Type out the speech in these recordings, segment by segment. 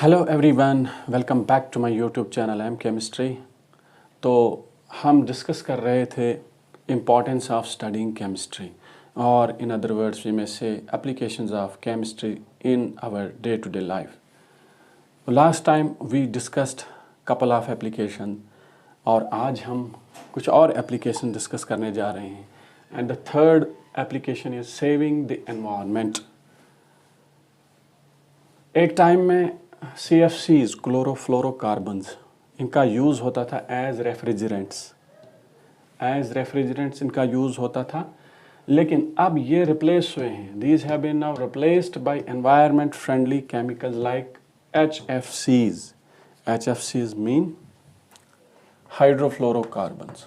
Hello everyone, welcome back to my YouTube channel M chemistry. तो हम discuss कर रहे थे इम्पोर्टेंस ऑफ स्टडिंग केमिस्ट्री और इन अदर वर्ड्स वी में से applications of chemistry in our day to day life. Last time we discussed couple of application और आज हम कुछ और एप्लीकेशन डिस्कस करने जा रहे हैं। And the third application is saving the environment. एक टाइम में CFCs क्लोरोफ्लोरोकार्बन्स इनका यूज़ होता था एज रेफ्रिजरेंट्स इनका यूज़ होता था, लेकिन अब ये रिप्लेस हुए हैं। These have been now replaced by environment friendly chemicals like HFCs। HFCs mean hydrofluorocarbons.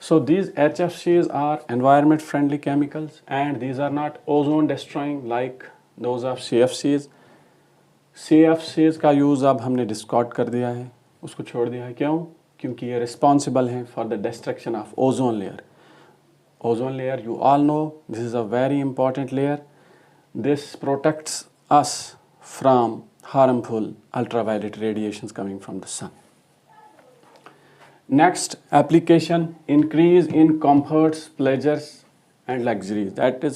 So these HFCs are environment friendly chemicals and these are not ozone destroying like those of CFCs. CFCs का use अब हमने discard कर दिया है, उसको छोड़ दिया है। क्यों? क्योंकि ये रिस्पॉन्सिबल हैं for the destruction of ozone layer. Ozone layer, you all know, this is a very important layer. This protects us from harmful ultraviolet radiations coming from the sun. Next application, increase in comforts, pleasures and luxuries. That is,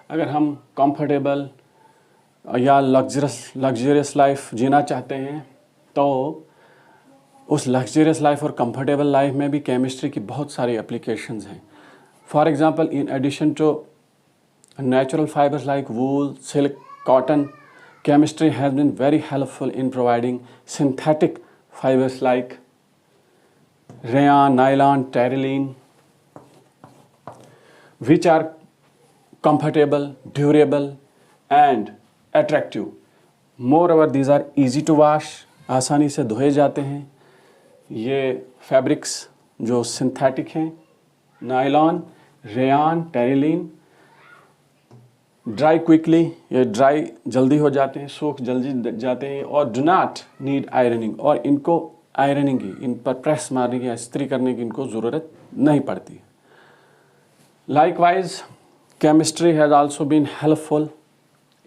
अगर हम comfortable या luxurious life जीना चाहते हैं तो उस luxurious life और comfortable life में भी chemistry की बहुत सारी applications हैं. For example, in addition to natural fibers like wool, silk, cotton, chemistry has been very helpful in providing synthetic fibers like rayon, nylon, terylene, which are comfortable, durable and attractive. Moreover, these are easy to wash, आसानी से धोए जाते हैं। ये fabrics जो synthetic हैं, nylon, rayon, terylene, dry quickly, ये dry जल्दी हो जाते हैं, सूख जल्दी जाते हैं और डू नॉट नीड आयरनिंग, और इनको आयरनिंग की, इन पर प्रेस मारने की या इस्त्री करने की इनको ज़रूरत नहीं पड़ती। Likewise, chemistry has also been helpful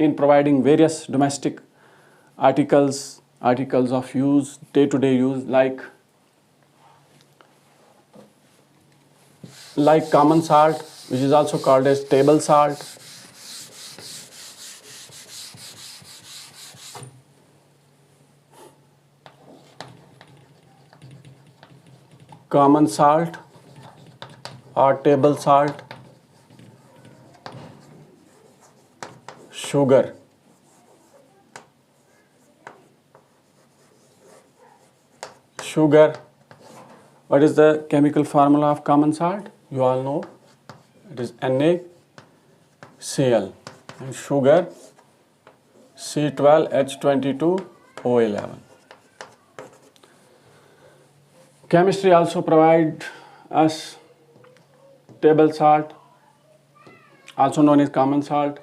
in providing various domestic articles of use, day-to-day use, like common salt, which is also called as table salt. Common salt or table salt, sugar, what is the chemical formula of common salt? You all know, it is NaCl, and sugar C12H22O11. Chemistry also provide us table salt, also known as common salt,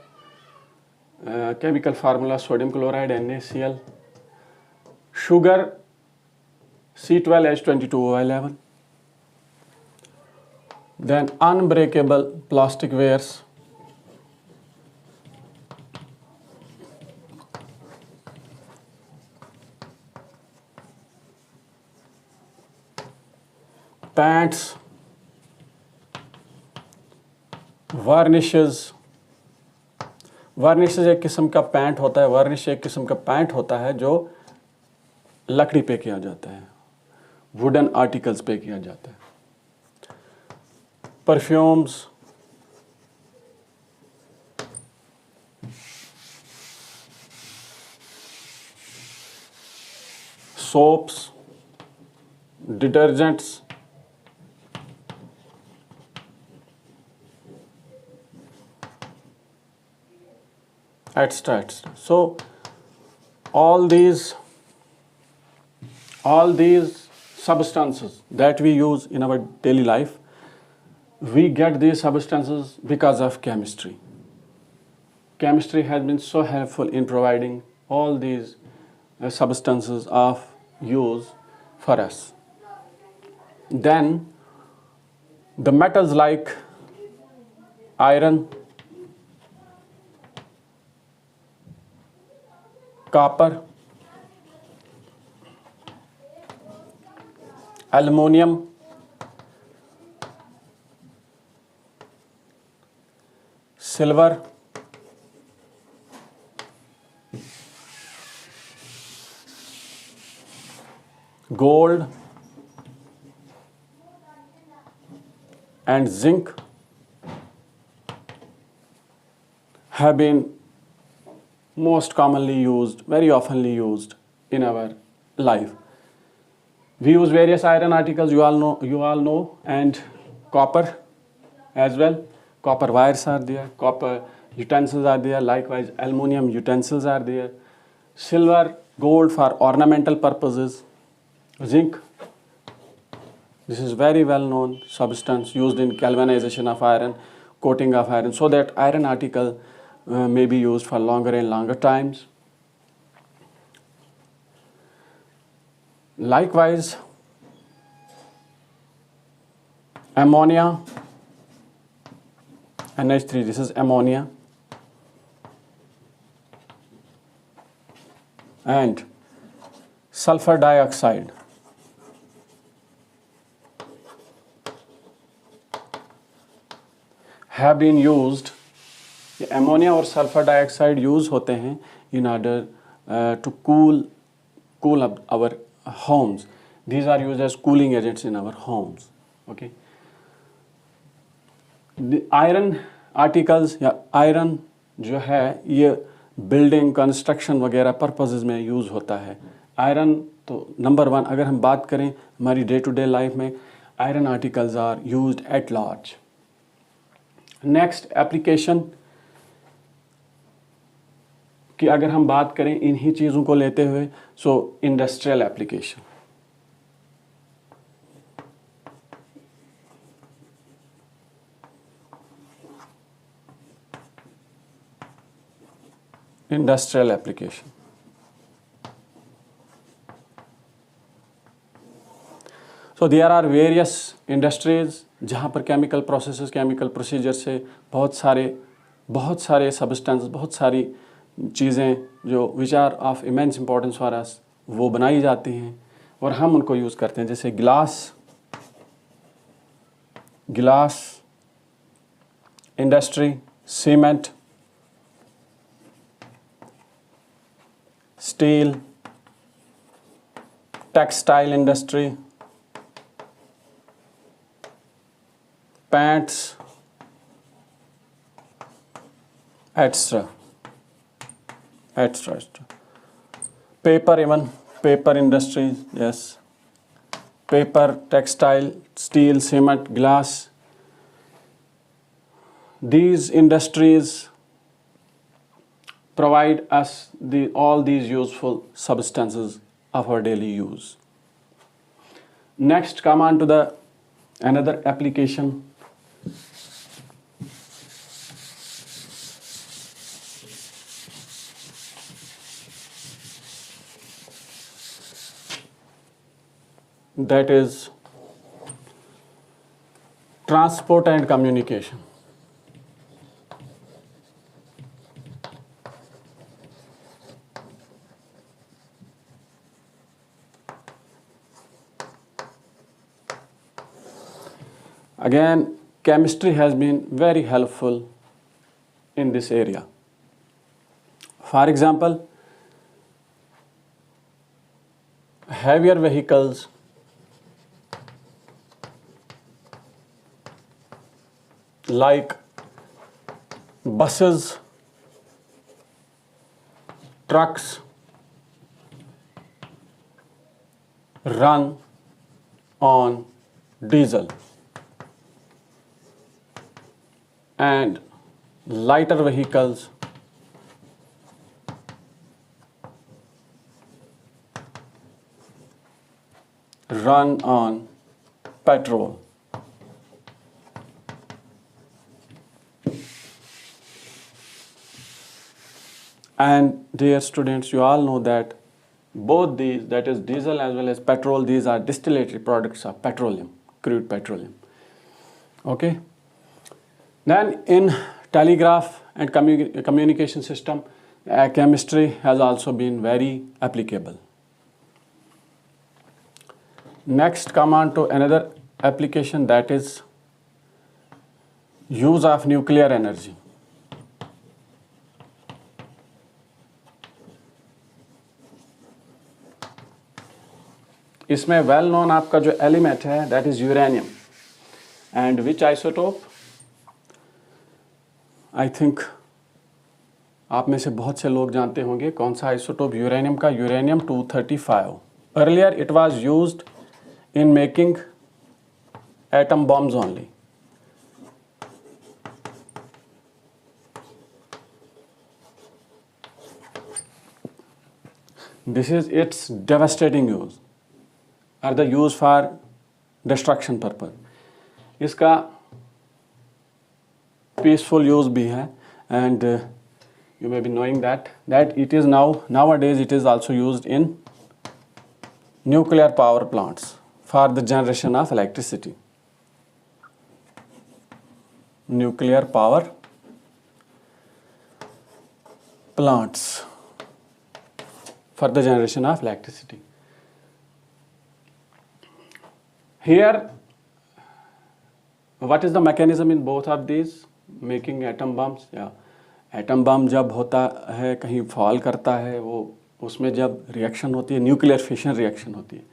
chemical formula sodium chloride NaCl, sugar C12H22O11, then unbreakable plastic wares, pants, varnishes एक किस्म का pant होता है, varnish एक किस्म का pant होता है जो लकड़ी पे किया जाता है, वुडन आर्टिकल्स पे किया जाता है। Perfumes, soaps, detergents, etc. So all these substances that we use in our daily life, we get these substances because of chemistry. Chemistry has been so helpful in providing all these substances of use for us. Then The metals like iron, copper, aluminum, silver, gold, and zinc have been most commonly used, very oftenly used in our life. We use various iron articles, you all know, and copper as well. Copper wires are there, copper utensils are there, likewise aluminum utensils are there. Silver, gold for ornamental purposes. Zinc, this is very well known substance used in galvanization of iron, coating of iron, so that iron article may be used for longer and longer times. Likewise, ammonia, NH3, this is ammonia, and sulfur dioxide. Have been used, ammonia और sulfur dioxide use होते हैं in order to cool up our homes. These are used as cooling agents in our homes. Okay. The iron articles या iron जो है ये building construction वगैरह purposes में use होता है. आयरन तो नंबर 1 अगर हम बात करें हमारी डे टू डे लाइफ में iron articles are used at large. Next application की अगर हम बात करें इन्हीं चीज़ों को लेते हुए, so industrial application. Industrial application. So there are various industries जहाँ पर केमिकल प्रोसेसेस, केमिकल प्रोसीजर से बहुत सारे सब्सटेंस, बहुत सारी चीज़ें जो which are of immense importance for us वो बनाई जाती हैं और हम उनको यूज़ करते हैं. जैसे गिलास industry, cement, steel, textile industry, pants, etc. Paper, even paper industries, yes. Paper, textile, steel, cement, glass. These industries provide us all these useful substances of our daily use. Next, come on to the another application. That is transport and communication. Again, chemistry has been very helpful in this area. For example, heavier vehicles like buses, trucks run on diesel, and lighter vehicles run on petrol. And dear students, you all know that both these, that is diesel as well as petrol, these are distillatory products of petroleum, crude petroleum. Okay. Then in telegraph and communication system, chemistry has also been very applicable. Next, come on to another application, that is use of nuclear energy. इसमें well known आपका जो element है that is uranium, and which isotope, I think आप में से बहुत से लोग जानते होंगे कौन सा आइसोटोप यूरेनियम का, uranium 235. Earlier it was used in making atom bombs only. This is its devastating use, or the use for destruction purpose. इसका peaceful use भी है, and you may be knowing that it is nowadays it is also used in nuclear power plants for the generation of electricity. Nuclear power plants for the generation of electricity. Here, what is the mechanism in both of these making atom bombs? Atom bomb जब होता है, कहीं fall करता है, वो उसमें जब reaction होती है, न्यूक्लियर फिशन रिएक्शन होती है,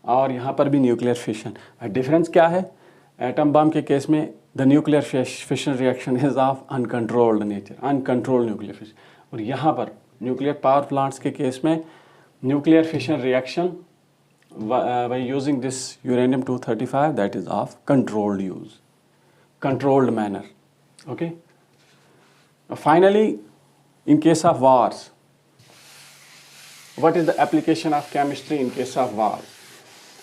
और यहाँ पर भी न्यूक्लियर फिशन. डिफरेंस क्या है? एटम बम के केस में the nuclear fission reaction is of uncontrolled nature, uncontrolled nuclear fission, और यहाँ पर न्यूक्लियर पावर प्लांट्स के केस में nuclear fission reaction by using this uranium 235 that is of controlled use, controlled manner. Okay. Finally, in case of wars, what is the application of chemistry in case of war?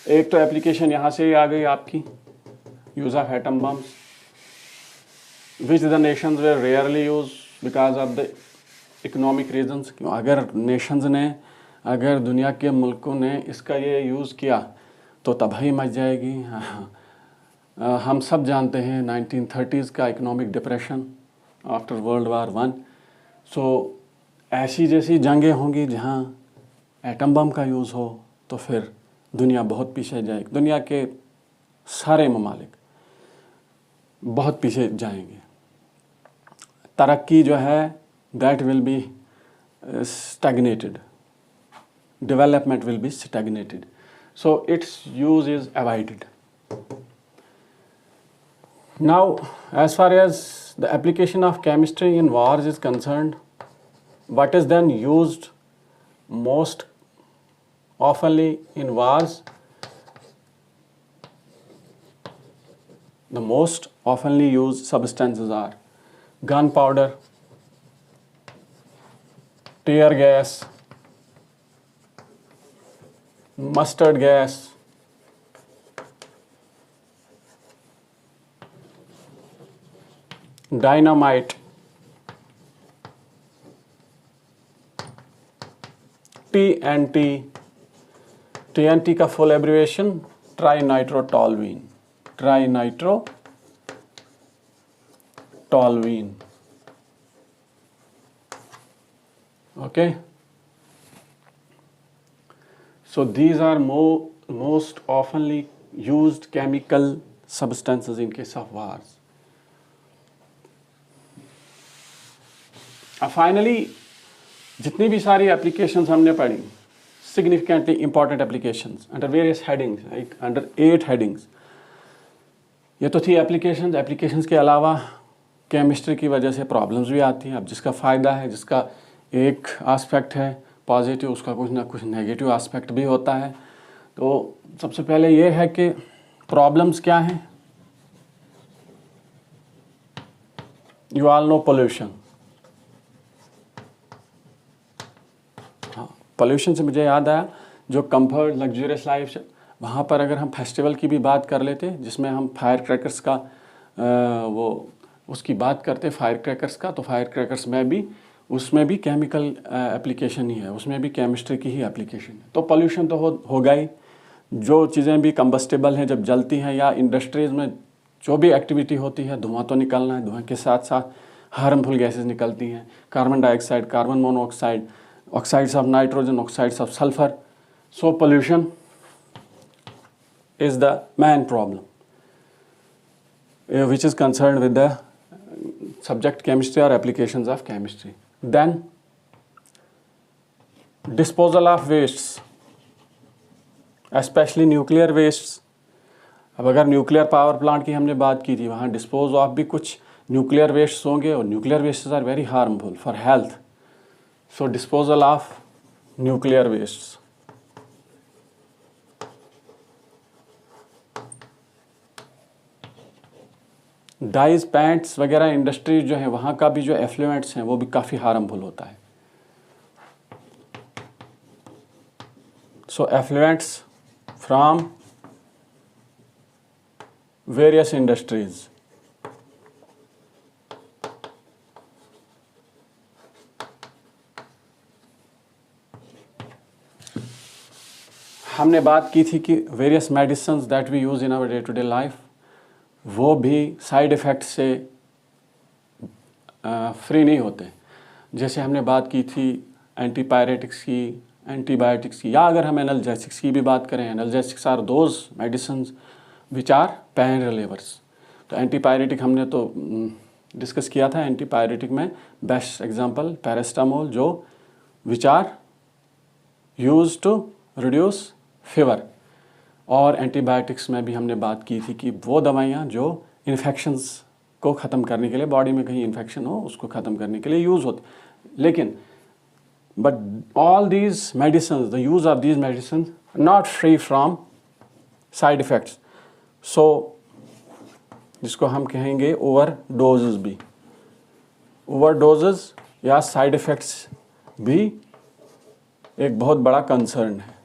एक तो application यहाँ से ही आ गई आपकी, use of atom bombs, which the nations were rarely use because of the economic reasons. क्यों? अगर Nations ने, अगर दुनिया के मुल्कों ने इसका ये यूज़ किया तो तबाही मच जाएगी. हम सब जानते हैं 1930s का economic depression after world war 1. सो ऐसी जैसी जंगें होंगी जहाँ एटम बम का यूज़ हो तो फिर दुनिया बहुत पीछे जाएगी, दुनिया के सारे ममालिक बहुत पीछे जाएंगे. तरक्की जो है that will be stagnated, development will be stagnated, so its use is avoided. Now as far as the application of chemistry in wars is concerned, what is then used most oftenly in wars? The most oftenly used substances are gunpowder, tear gas, mustard gas, dynamite, TNT. TNT का full abbreviation trinitrotoluene, trinitrotoluene. Okay. So these are most oftenly used chemical substances in case of wars. Finally, जितनी भी सारी applications हमने पढ़ी, significantly important applications under various headings, like under 8 headings. ये तो थी applications के अलावा केमिस्ट्री की वजह से प्रॉब्लम्स भी आती हैं. अब जिसका फ़ायदा है, जिसका एक आस्पेक्ट है पॉजिटिव, उसका कुछ ना कुछ नेगेटिव आस्पेक्ट भी होता है. तो सबसे पहले ये है कि प्रॉब्लम्स क्या हैं. You all know pollution. Pollution से मुझे याद आया, जो कंफर्ट लग्जरियस लाइफ, वहाँ पर अगर हम फेस्टिवल की भी बात कर लेते जिसमें हम फायर क्रैकर्स का वो उसकी बात करते फायर क्रैकर्स का, तो फायर क्रैकर्स में भी उसमें भी केमिकल एप्लीकेशन ही है, उसमें भी केमिस्ट्री की ही एप्लीकेशन है. तो पोल्यूशन तो होगा ही. जो चीज़ें भी कंबस्टेबल हैं जब जलती हैं, या इंडस्ट्रीज़ में जो भी एक्टिविटी होती है धुआं तो निकलना है, धुआं के साथ साथ हार्मफुल गैसेस निकलती हैं, carbon dioxide, carbon monoxide, oxides of nitrogen, oxides of sulphur. So pollution is the main problem which is concerned with the subject chemistry or applications of chemistry. Then disposal of wastes, especially nuclear wastes. अब अगर nuclear power plant की हमने बात की थी, वहाँ dispose of भी कुछ न्यूक्लियर वेस्ट्स होंगे और nuclear wastes are very harmful for health. So disposal of nuclear wastes. Dyes, paints वगैरह इंडस्ट्री जो है वहाँ का भी जो एफ्लुएंट्स हैं वो भी काफ़ी हार्मफुल होता है. So effluents from various industries. हमने बात की थी कि various medicines that we use in our day to day life वो भी साइड इफ़ेक्ट से फ्री नहीं होते. जैसे हमने बात की थी एंटीपायरेटिक्स की, एंटीबायोटिक्स की, या अगर हम एनाल्जेसिक्स की भी बात करें, analgesics are those medicines which are pain relievers. तो एंटीपायरेटिक हमने तो डिस्कस किया था. एंटीपायरेटिक में बेस्ट एग्जांपल पैरास्टामोल, जो which are use to reduce fever. और एंटीबायोटिक्स में भी हमने बात की थी कि वो दवाइयाँ जो इन्फेक्शंस को ख़त्म करने के लिए, बॉडी में कहीं इन्फेक्शन हो उसको ख़त्म करने के लिए यूज़ होती. लेकिन but all these medicine, the use of these medicine not free from side effects. So जिसको हम कहेंगे ओवर डोजेस भी, ओवर डोजेस या साइड इफ़ेक्ट्स भी एक बहुत बड़ा कंसर्न है.